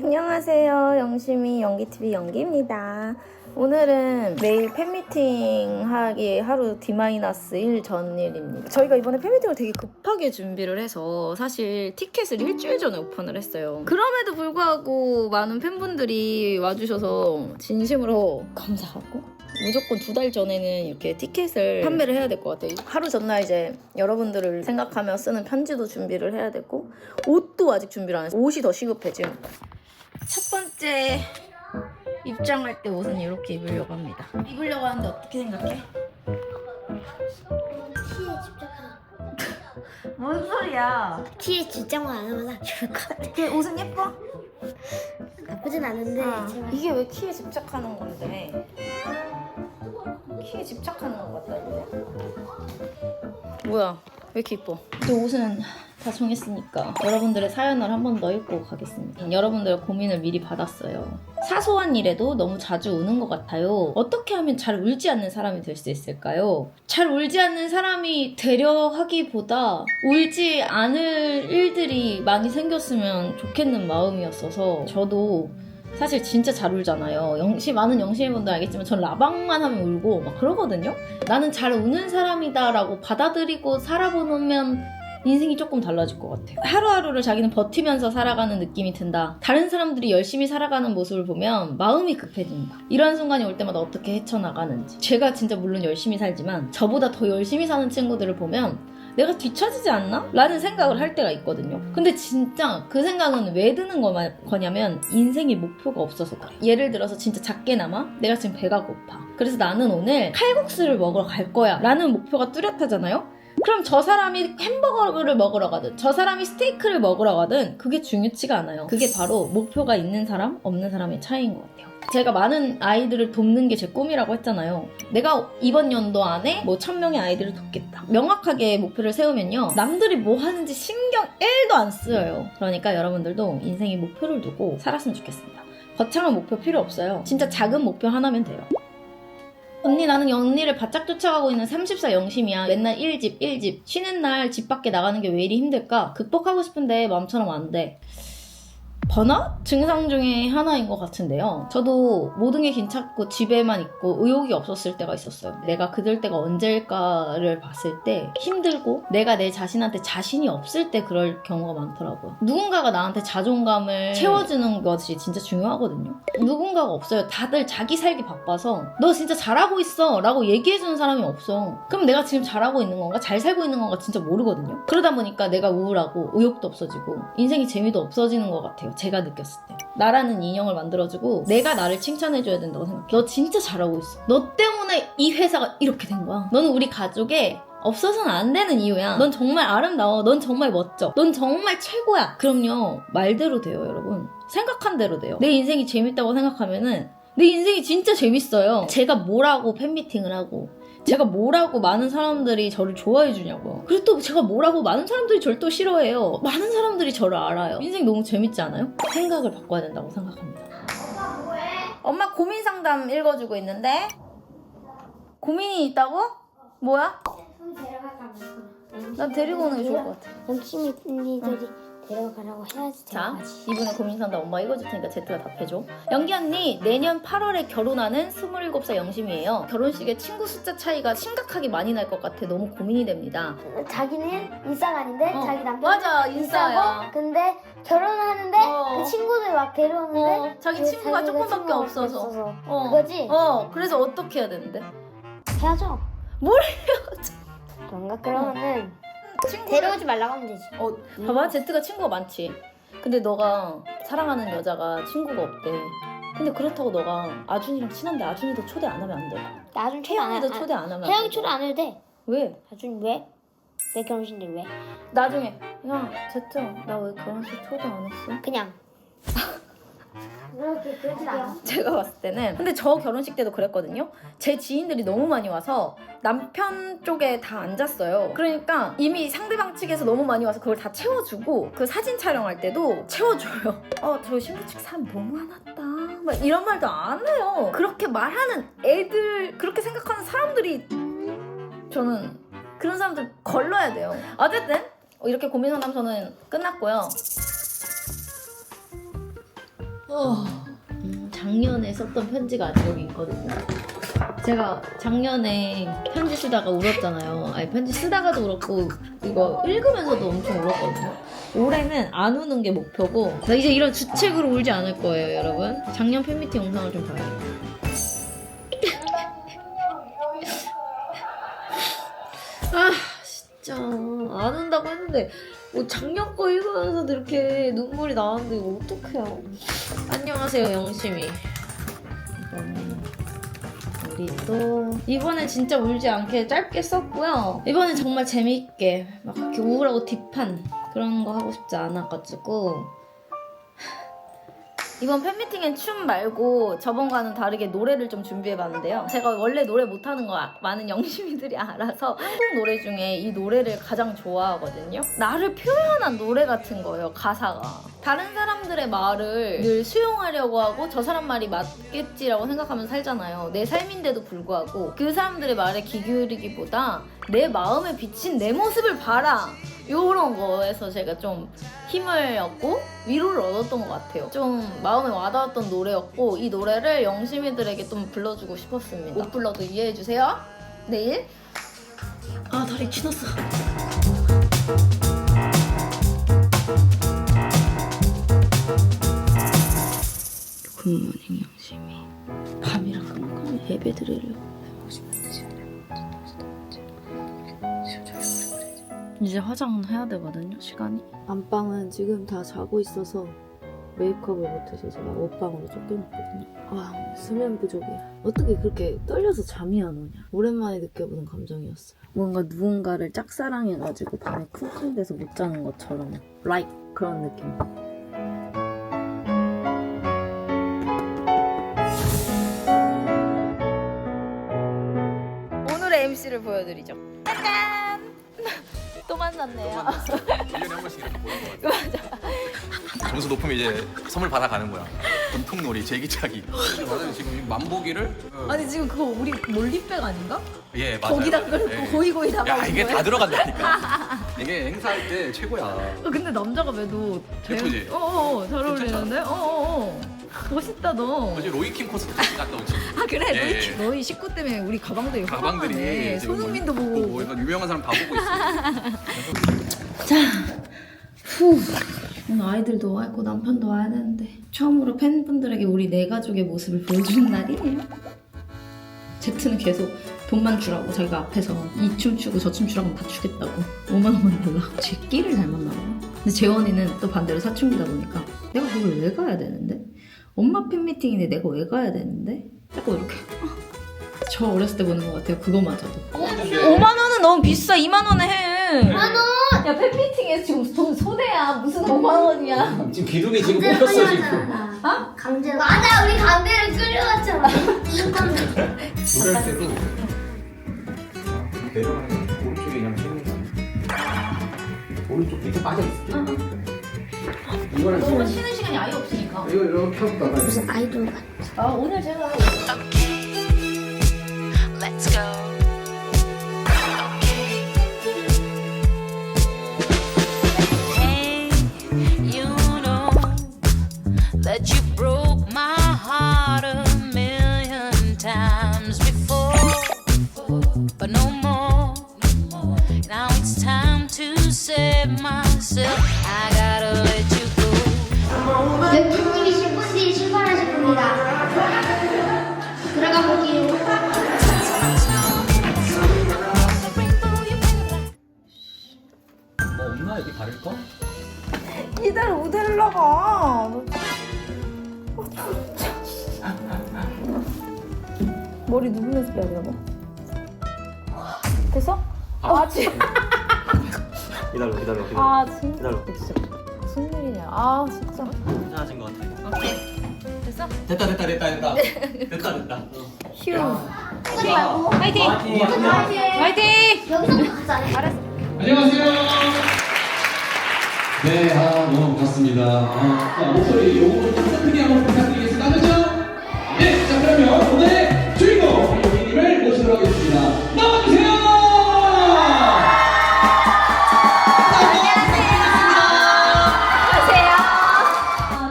안녕하세요. 영심이 연기TV 연기입니다. 오늘은 매일 팬미팅 하기 하루 D-1 전일입니다. 저희가 이번에 팬미팅을 되게 급하게 준비를 해서 사실 티켓을 일주일 전에 오픈을 했어요. 그럼에도 불구하고 많은 팬분들이 와주셔서 진심으로 감사하고 무조건 2달 전에는 이렇게 티켓을 판매를 해야 될 것 같아요. 하루 전날 이제 여러분들을 생각하며 쓰는 편지도 준비를 해야 되고 옷도 아직 준비를 안 했어요. 옷이 더 시급해 지금. 첫 번째 입장할 때 옷은 이렇게 입으려고 합니다. 입으려고 하는데 어떻게 생각해? 티에 집착하. 뭔 소리야? 티에 집착만 안 하면 딱 좋을 것 같아. 그 옷은 예뻐? 나쁘진 않은데 제발. 이게 왜 키에 집착하는 건데? 키에 집착하는 것 같다 이제. 뭐야? 왜 이렇게 이뻐? 그 옷은 다 정했으니까 여러분들의 사연을 한 번 더 읽고 가겠습니다. 여러분들의 고민을 미리 받았어요. 사소한 일에도 너무 자주 우는 것 같아요. 어떻게 하면 잘 울지 않는 사람이 될 수 있을까요? 잘 울지 않는 사람이 되려 하기보다 울지 않을 일들이 많이 생겼으면 좋겠는 마음이었어서 저도 사실 진짜 잘 울잖아요. 많은 영심이분들 알겠지만 전 라방만 하면 울고 막 그러거든요. 나는 잘 우는 사람이다라고 받아들이고 살아보면 인생이 조금 달라질 것 같아요. 하루하루를 자기는 버티면서 살아가는 느낌이 든다. 다른 사람들이 열심히 살아가는 모습을 보면 마음이 급해진다. 이런 순간이 올 때마다 어떻게 헤쳐나가는지. 제가 진짜 물론 열심히 살지만 저보다 더 열심히 사는 친구들을 보면 내가 뒤처지지 않나? 라는 생각을 할 때가 있거든요. 근데 진짜 그 생각은 왜 드는 거냐면 인생의 목표가 없어서 그래. 예를 들어서 진짜 작게나마 내가 지금 배가 고파. 그래서 나는 오늘 칼국수를 먹으러 갈 거야 라는 목표가 뚜렷하잖아요? 그럼 저 사람이 햄버거를 먹으러 가든 저 사람이 스테이크를 먹으러 가든 그게 중요치가 않아요. 그게 바로 목표가 있는 사람, 없는 사람의 차이인 것 같아요. 제가 많은 아이들을 돕는 게 제 꿈이라고 했잖아요. 내가 이번 연도 안에 1000명의 아이들을 돕겠다. 명확하게 목표를 세우면요. 남들이 뭐 하는지 신경 1도 안 쓰여요. 그러니까 여러분들도 인생에 목표를 두고 살았으면 좋겠습니다. 거창한 목표 필요 없어요. 진짜 작은 목표 하나면 돼요. 언니 나는 언니를 바짝 쫓아가고 있는 30살 영심이야. 맨날 1집 쉬는 날 집 밖에 나가는 게 왜 이리 힘들까? 극복하고 싶은데 마음처럼 안 돼. 번아웃 증상 중에 하나인 것 같은데요. 저도 모든 게 괜찮고 집에만 있고 의욕이 없었을 때가 있었어요. 내가 그럴 때가 언제일까를 봤을 때 힘들고 내가 내 자신한테 자신이 없을 때 그럴 경우가 많더라고요. 누군가가 나한테 자존감을 채워주는 것이 진짜 중요하거든요. 누군가가 없어요. 다들 자기 살기 바빠서 너 진짜 잘하고 있어 라고 얘기해주는 사람이 없어. 그럼 내가 지금 잘하고 있는 건가? 잘 살고 있는 건가? 진짜 모르거든요. 그러다 보니까 내가 우울하고 의욕도 없어지고 인생의 재미도 없어지는 것 같아요. 제가 느꼈을 때. 나라는 인형을 만들어주고 내가 나를 칭찬해줘야 된다고 생각해. 너 진짜 잘하고 있어. 너 때문에 이 회사가 이렇게 된 거야. 너는 우리 가족에 없어서는 안 되는 이유야. 넌 정말 아름다워. 넌 정말 멋져. 넌 정말 최고야. 그럼요. 말대로 돼요, 여러분. 생각한 대로 돼요. 내 인생이 재밌다고 생각하면은 내 인생이 진짜 재밌어요. 제가 뭐라고 팬미팅을 하고 제가 뭐라고 많은 사람들이 저를 좋아해 주냐고요. 그리고 또 제가 뭐라고 많은 사람들이 저를 또 싫어해요. 많은 사람들이 저를 알아요. 인생 너무 재밌지 않아요? 생각을 바꿔야 된다고 생각합니다. 엄마 뭐해? 엄마 고민 상담 읽어주고 있는데 고민이 있다고? 뭐야? 손 데려갈까 말까? 난 데리고 오는 게 좋을 것 같아. 영심이 언니들이 데려가라고 해야지 자, 데려가지. 이분의 고민 상담 엄마 읽어줄 테니까 제트가 답해줘. 연기 언니, 내년 8월에 결혼하는 27살 영심이에요. 결혼식에 친구 숫자 차이가 심각하게 많이 날 것 같아 너무 고민이 됩니다. 자기는 인싸가 아닌데 자기 남편 맞아, 인싸야. 근데 결혼하는데 그 친구들 막 데려오는데 자기 그 친구가 자기가 조금밖에 친구가 없어서. 그거지? 그래서 어떻게 해야 되는데? 헤어져. 뭘 그런가? 그러면은 친구를- 데려오지 말라고 하면 되지. 봐봐, 제트가 친구가 많지. 근데 너가 사랑하는 여자가 친구가 없대. 근데 그렇다고 너가 아준이랑 친한데 아준이도 초대 안 하면 안 돼. 나중 초대 안 혜영이도 초대 안 하면 안 혜영이 돼. 초대 안 해도 돼. 왜? 나중 왜? 내 결혼식인데 왜? 나중에 야 제트 나 왜 결혼식 초대 안 했어? 그냥. 그렇게 그러지 않아. 제가 봤을 때는 근데 저 결혼식 때도 그랬거든요. 제 지인들이 너무 많이 와서 남편 쪽에 다 앉았어요. 그러니까 이미 상대방 측에서 너무 많이 와서 그걸 다 채워주고 그 사진 촬영할 때도 채워줘요. 저 신부 측 사람 너무 많았다 막 이런 말도 안 해요. 그렇게 말하는 애들, 그렇게 생각하는 사람들이, 저는 그런 사람들 걸러야 돼요. 어쨌든 이렇게 고민 상담소는 끝났고요. 작년에 썼던 편지가 아직 여기 있거든요. 제가 작년에 편지 쓰다가 울었잖아요. 아니 편지 쓰다가도 울었고 이거 읽으면서도 엄청 울었거든요. 올해는 안 우는 게 목표고 나 이제 이런 주책으로 울지 않을 거예요, 여러분. 작년 팬미팅 영상을 좀 봐요. 아 진짜 안 운다고 했는데 뭐 작년 거 읽으면서도 이렇게 눈물이 나왔는데 이거 어떡해요. 안녕하세요 영심이. 우리 또 이번엔 진짜 울지 않게 짧게 썼고요. 이번엔 정말 재밌게 막 이렇게 우울하고 딥한 그런 거 하고 싶지 않아가지고 이번 팬미팅엔 춤 말고 저번과는 다르게 노래를 좀 준비해봤는데요. 제가 원래 노래 못하는 거 많은 영심이들이 알아서 한국 노래 중에 이 노래를 가장 좋아하거든요. 나를 표현한 노래 같은 거예요, 가사가. 다른 사람들의 말을 늘 수용하려고 하고 저 사람 말이 맞겠지라고 생각하면서 살잖아요. 내 삶인데도 불구하고 그 사람들의 말에 귀 기울이기보다 내 마음에 비친 내 모습을 봐라! 요런 거에서 제가 좀 힘을 얻고 위로를 얻었던 것 같아요. 좀 마음에 와닿았던 노래였고 이 노래를 영심이들에게 좀 불러주고 싶었습니다. 못 불러도 이해해주세요. 내일. 아 다리 치웠어. 굿모닝 영심이. 밤이라 깜깜이 예배 드리려고. 이제 화장은 해야 되거든요, 시간이. 안방은 지금 다 자고 있어서 메이크업을 못해서 제가 옷방으로 쫓겨났거든요. 아, 수면 부족이야. 어떻게 그렇게 떨려서 잠이 안 오냐. 오랜만에 느껴보는 감정이었어요. 뭔가 누군가를 짝사랑해가지고 밤에 쿵쿵대서 못 자는 것처럼 like 그런 느낌. 오늘의 MC를 보여드리죠. 짜잔! 또 만났네요. 1년에 한 번씩 이렇게 보는 거 같아. 점수 높으면 이제 선물 받아가는 거야. 전통놀이, 제기차기. 맞아요. 지금 이 만보기를 아니 지금 그거 우리 몰리백 아닌가? 예 맞아요. 거기다 그걸 예. 고이고이 담아. 야 이게 다 들어간다니까. 이게 행사할 때 최고야. 근데 남자가 왜도 예쁘지? 어어 잘 어울리는데? 어어어 멋있다 너. 어제 로이킴 콘서트 갔다 오지. 아 그래 예, 너희, 예. 너희 식구 때문에 우리 가방들이 가방들이 화방하네. 지금 손흥민도 뭐, 보고. 뭐 이런 유명한 사람 다 보고 있어. 자, 후. 오늘 아이들도 와야 고 남편도 와야 되는데 처음으로 팬분들에게 우리 네 가족의 모습을 보여주는 날이에요. 제트는 계속 돈만 주라고 자기가 앞에서 이 춤 추고 저 춤 추라고 다 주겠다고 5만 원만 달라고 제 끼를 잘 만나 봐요. 근데 재원이는 또 반대로 사춘기다 보니까 내가 그걸 왜 가야 되는데? 엄마 팬미팅인데 내가 왜 가야 되는데? 자꾸 이렇게 저 어렸을 때 보는 것 같아요. 그거마저도 5만 원은 너무 비싸. 2만 원에 해. 5만 원! 야 팬미팅에 지금 돈 소대야. 무슨 5만 원이야. 지금 기둥이 지금 강제로 꽂혔어 지금. 끌려갔잖아. 강제로. 맞아, 우리 강제로 끌려갔잖아. 무슨 강제? 노래할 때도 내려가는 거 오른쪽에 그냥 치는 거 아니야? 오른쪽 밑에 빠져 있을게. 이거는 너무 쉬는 시간이 아예 없으니까. 이거 이렇게 켰다가 무슨 아이돌 같아. 아 오늘 제가 Let's go. Hey, you know that you broke my heart 1,000,000 times before, but no more. Now it's time to save myself. I gotta let you go. 여기님이 10분 뒤에 출발하실 겁니다. 들어가 볼게요. 뭐 없나 여기 바를 거? 이달 오델라가 머리 누르면서 빼야 되나 봐. 됐어? 아 진짜. 기다려. 아 진짜. 기다려. 진짜 무슨 일이냐. 아 진짜. 괜찮아진 것 같아. 오케이. 됐어? 됐다. 휴. 하지 말고. 화이팅! 화이팅! 여기서 가자. 알았어. 안녕하세요. 네, 너무 반갑습니다. 자, 목소리 요거를 좀 크게 한번 부탁드리겠습니다. 아셨죠? 네, 자, 그러면 오늘의 주인공, 요기님을 모시도록 하겠습니다. 나와주세요!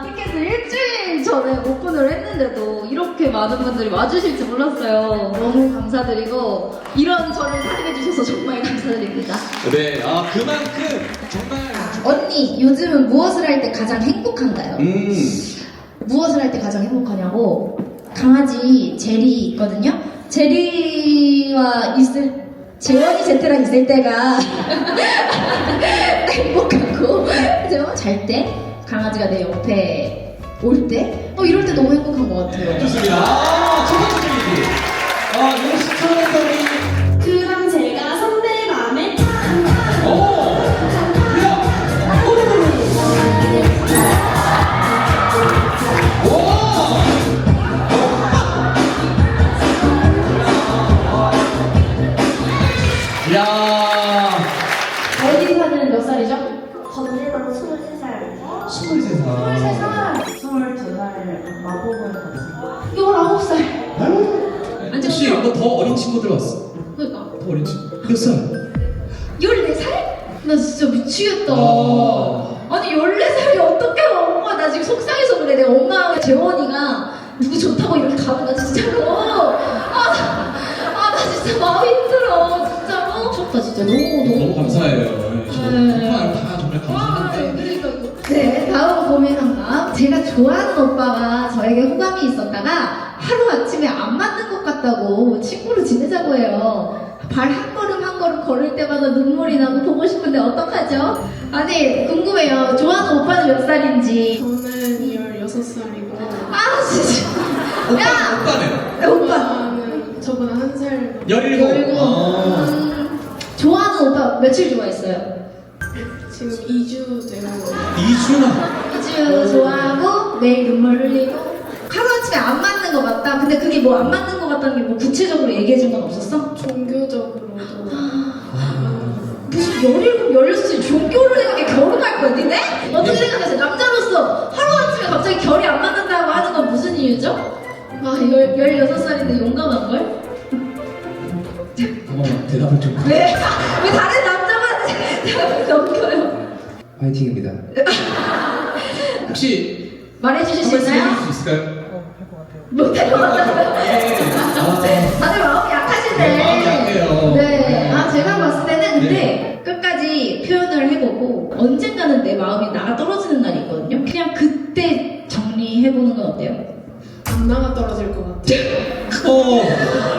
티켓을 일주일 전 많은 분들이 와주실 줄 몰랐어요. 너무 감사드리고 이런 저를 사랑해주셔서 정말 감사드립니다. 네, 그만큼 정말 언니, 요즘은 무엇을 할 때 가장 행복한가요? 무엇을 할 때 가장 행복하냐고? 강아지 제리 있거든요? 제리와 재원이 제트랑 있을 때가 행복하고, 그죠? 잘 때, 강아지가 내 옆에 올 때, 이럴 때 너무 행복한 것 같아요. 좋습니다. 첫 번째 질문. 역시 처음부터 그럼 제가 선배 마음에 탁. 야, 어디 사는 몇 살이죠? 건대방 23살. 23살. 22살 마법을 갔어요. 19살. 혹시 너 더 어린 친구들 왔어? 그러니까. 더 어린 친구. 몇 살? 14살? 나 진짜 미치겠다. 아. 아니 14살이 어떻게 엄마 나 지금 속상해서 그래. 내 엄마하고 재원이가 누구 좋다고 이렇게 가면 나 진짜로 나 진짜 마음이 힘들어 진짜로. 춥다 진짜 너무 감사해요. 정말 다 정말 감사한데. 네, 다음 고민 상담. 제가 좋아하는 오빠가 저에게 호감이 있었다가 하루아침에 안 맞는 것 같다고 친구로 지내자고 해요. 발 한 걸음 한 걸음 걸을 때마다 눈물이 나고 보고 싶은데 어떡하죠? 아니, 궁금해요. 좋아하는 오빠는 몇 살인지. 저는 16살이고 아, 진짜. 야! 오빠는? 오빠. 오빠는 저보다 한 살 17. 좋아하는 오빠 며칠 좋아했어요? 지금 2주 되고 2주나. 2주 좋아하고 매일 눈물 흘리고 하루아침에 안 맞는 것 같다. 근데 그게 뭐 안 맞는 것 같다는 게 뭐 구체적으로 얘기해 준 건 없었어? 종교적으로도 무슨 17, 16살 종교를 생각해 결혼할 거야, 니네? 어떻게 생각하세요? 남자로서 하루아침에 갑자기 결이 안 맞는다고 하는 건 무슨 이유죠? 16살인데 용감한걸? 대답을 좀. 왜 다른 남자만 대답을 넘겨요? 파이팅입니다. 혹시 말해주실 한 수 말씀 있나요? 해줄 수 있을까요? 못할 것 같아요. 아, 다들 마음이 약하시네. 네, 마음이 약해요. 네. 제가 봤을 때는 근데 끝까지 표현을 해보고 언젠가는 내 마음이 나가 떨어지는 날이 있거든요. 그냥 그때 정리해보는 건 어때요? 안 나가 떨어질 것 같아요.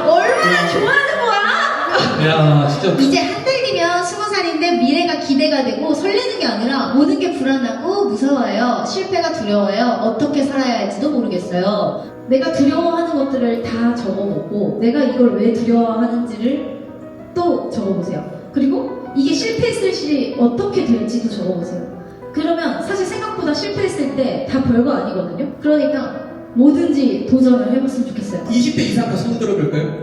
얼마나 좋아하는 거야? 야, 진짜. 이제 한 달 뒤면 20살인데 미래가 기대가 되고 설레는 게 아니라 오는 게 불안하고 무서워요. 실패가 두려워요. 어떻게 살아야 할지도 모르겠어요. 내가 두려워하는 것들을 다 적어보고 내가 이걸 왜 두려워하는지를 또 적어보세요. 그리고 이게 실패했을 시 어떻게 될지도 적어보세요. 그러면 사실 생각보다 실패했을 때 다 별거 아니거든요. 그러니까 뭐든지 도전을 해봤으면 좋겠어요. 20대 이상 다 손 들어볼까요?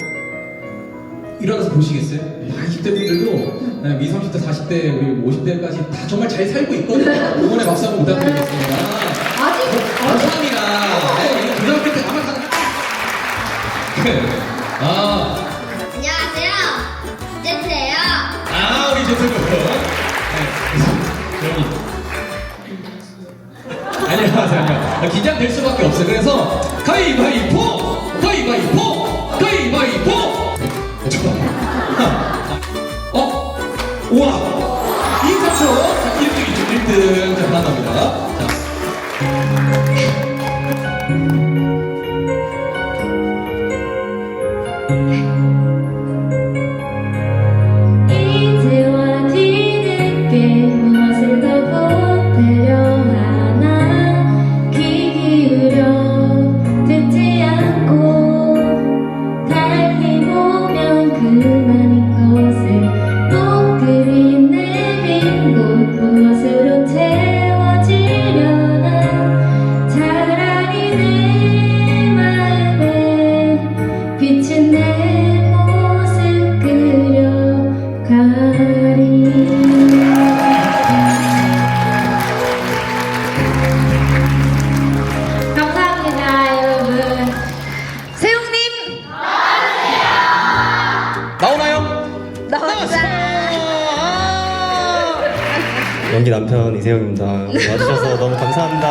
일어나서 보시겠어요? 20대 분들도 미 30대, 40대, 우리 50대까지 다 정말 잘 살고 있거든요. 응원의 박수 한번 부탁드리겠습니다. 아직 감사합니다. 네, 고등학교 때 아마 다. 네. 안녕하세요. 제트예요. 우리 제트분. 네, 아니요. 긴장될 수밖에 없어요. 그래서 가위바위보! 우와! 2차 1등이죠, 1등. 자, 하나입니다. 자. 이제와 뒤늦게 무엇을 더 보태려 하나 귀 기울여 듣지 않고 달리 보면 그만인 것을 못 그린 내 빈 곳 무엇으로 채워지려나 차라리 내 마음에 비친 내 모습 그려가리. 감사합니다 여러분. 세용님 나오나요? 연기 남편 이세영입니다. 와주셔서 너무 감사합니다.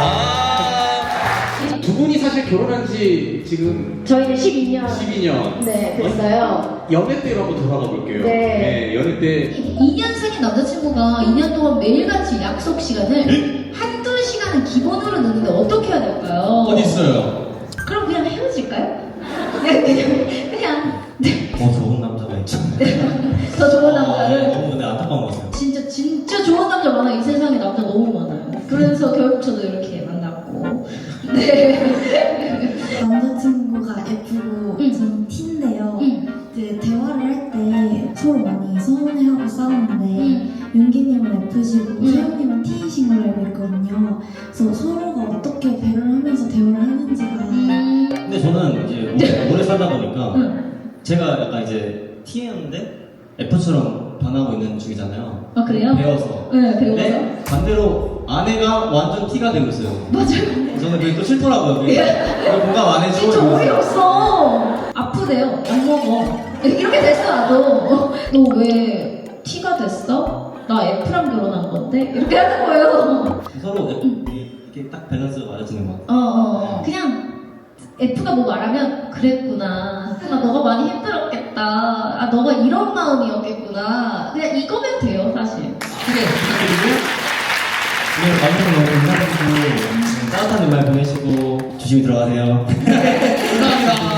두 분 분이 사실 결혼한 지 지금 저희는 12년 12년. 네 됐어요. 연애 때로 한번 돌아가 볼게요. 네. 연애 때 2년 사귄 남자친구가 2년 동안 매일같이 약속 시간을 한두 시간은 기본으로 넣는데 어떻게 해야 될까요? 어디 있어요? 그럼 그냥 헤어질까요? 그냥 더 좋은 남자가 있죠. 더 좋은 남자를 너무 근데 안타까운 것 같아요. 진짜 좋은 남자 많아. 이 세상에 남자 너무 많아요. 그래서 결국 저도 이렇게 만났고 네. 남자친구가 F고 저는 T인데요. 이제 대화를 할 때 서로 많이 서운해하고 싸우는데 윤기님은 F시고 세영님은 T이신 걸로 알고 있거든요. 그래서 서로가 어떻게 배려를 하면서 대화를 하는지가 근데 저는 이제 오래 살다 보니까 제가 약간 이제 T였는데 F처럼 변하고 있는 중이잖아요. 아 그래요? 배워서. 네, 배워서. 근데 반대로 아내가 완전 T가 되고 있어요. 맞아요. 저는 그게 또 싫더라고요. 그게 공감 안 해줘. 진짜 어이없어. 아프대요. 안 먹어. 이렇게 됐어 나도. 너 왜 T가 됐어? 나 F랑 결혼한 건데? 이렇게 하는 거예요. 서로 이렇게 딱 밸런스가 맞아지는 것 같아요. 그냥 F가 뭐 말하면 그랬구나. 아, 너가 많이 힘들었겠다. 아, 너가 이런 마음이었겠구나. 그냥 이거면 돼요, 사실. 크게 부탁드리고 오늘 방송 너무 감사드리고 따뜻한 연말 보내시고 조심히 들어가세요. 감사합니다.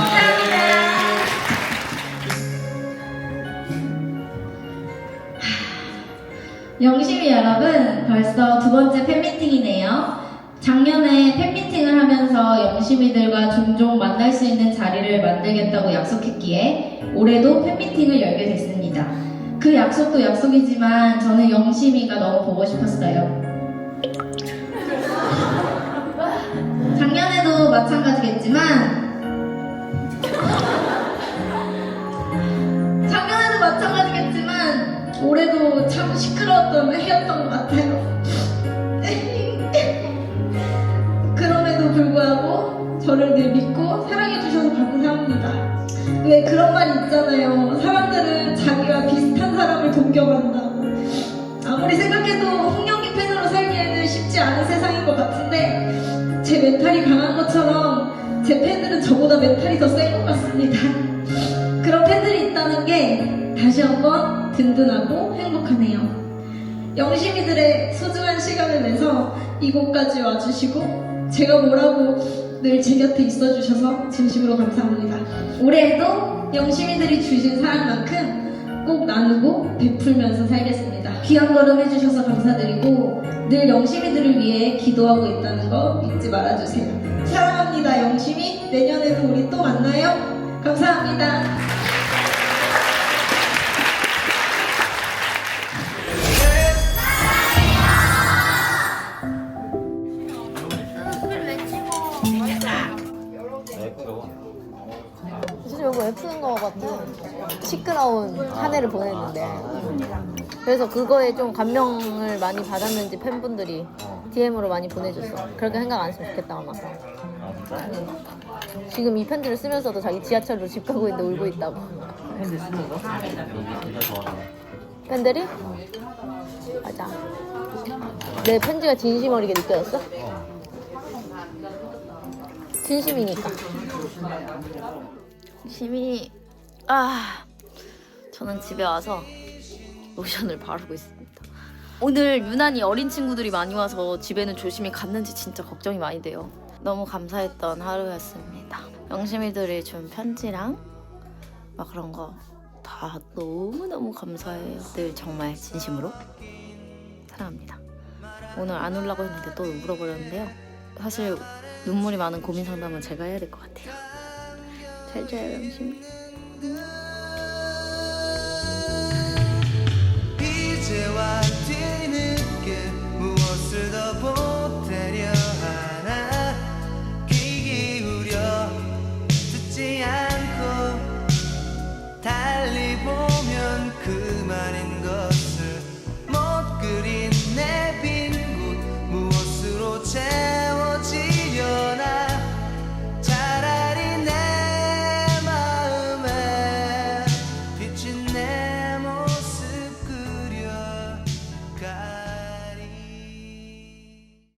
영심이 여러분, 벌써 두 번째 팬미팅이네요. 작년에 팬미팅을 하면서 영심이들과 종종 만날 수 있는 자리를 만들겠다고 약속했기에 올해도 팬미팅을 열게 됐습니다. 그 약속도 약속이지만 저는 영심이가 너무 보고 싶었어요. 작년에도 마찬가지겠지만 올해도 참 시끄러웠던 해였던 것 같아요. 그럼에도 불구하고 저를 늘 믿고 사랑해주셔서 감사합니다. 왜 그런 말이 있잖아요. 사람들은 자기와 비슷한 사람을 동경한다고. 아무리 생각해도 홍영기 팬으로 살기에는 쉽지 않은 세상인 것 같은데 제 멘탈이 강한 것처럼 제 팬들은 저보다 멘탈이 더 센 것 같습니다. 그런 팬들이 있다는 게 다시 한번 든든하고 행복하네요. 영심이들의 소중한 시간을 내서 이곳까지 와주시고 제가 뭐라고 늘 제 곁에 있어주셔서 진심으로 감사합니다. 올해에도 영심이들이 주신 사랑만큼 꼭 나누고 베풀면서 살겠습니다. 귀한 걸음 해주셔서 감사드리고 늘 영심이들을 위해 기도하고 있다는 거 잊지 말아주세요. 사랑합니다 영심이. 내년에도 우리 또 만나요. 감사합니다. 사실 여보 F인 것 같아. 시끄러운 한 해를 보냈는데. 그래서 그거에 좀 감명을 많이 받았는지 팬분들이 DM으로 많이 보내줬어. 그렇게 생각 안 했으면 좋겠다 아마. 지금 이 편지를 쓰면서도 자기 지하철로 집 가고 있는데 울고 있다고. 팬들 쓰는 거? 팬들이? 맞아. 내 편지가 진심 어리게 느껴졌어? 진심이니까. 진심이. 저는 집에 와서 로션을 바르고 있습니다. 오늘 유난히 어린 친구들이 많이 와서 집에는 조심히 갔는지 진짜 걱정이 많이 돼요. 너무 감사했던 하루였습니다. 영심이들이 준 편지랑 막 그런 거 다 너무너무 감사해요. 늘 정말 진심으로 사랑합니다. 오늘 안 울라고 했는데 또 울어버렸는데요. 사실 눈물이 많은 고민 상담은 제가 해야 될 것 같아요. 잘 자요 영심이.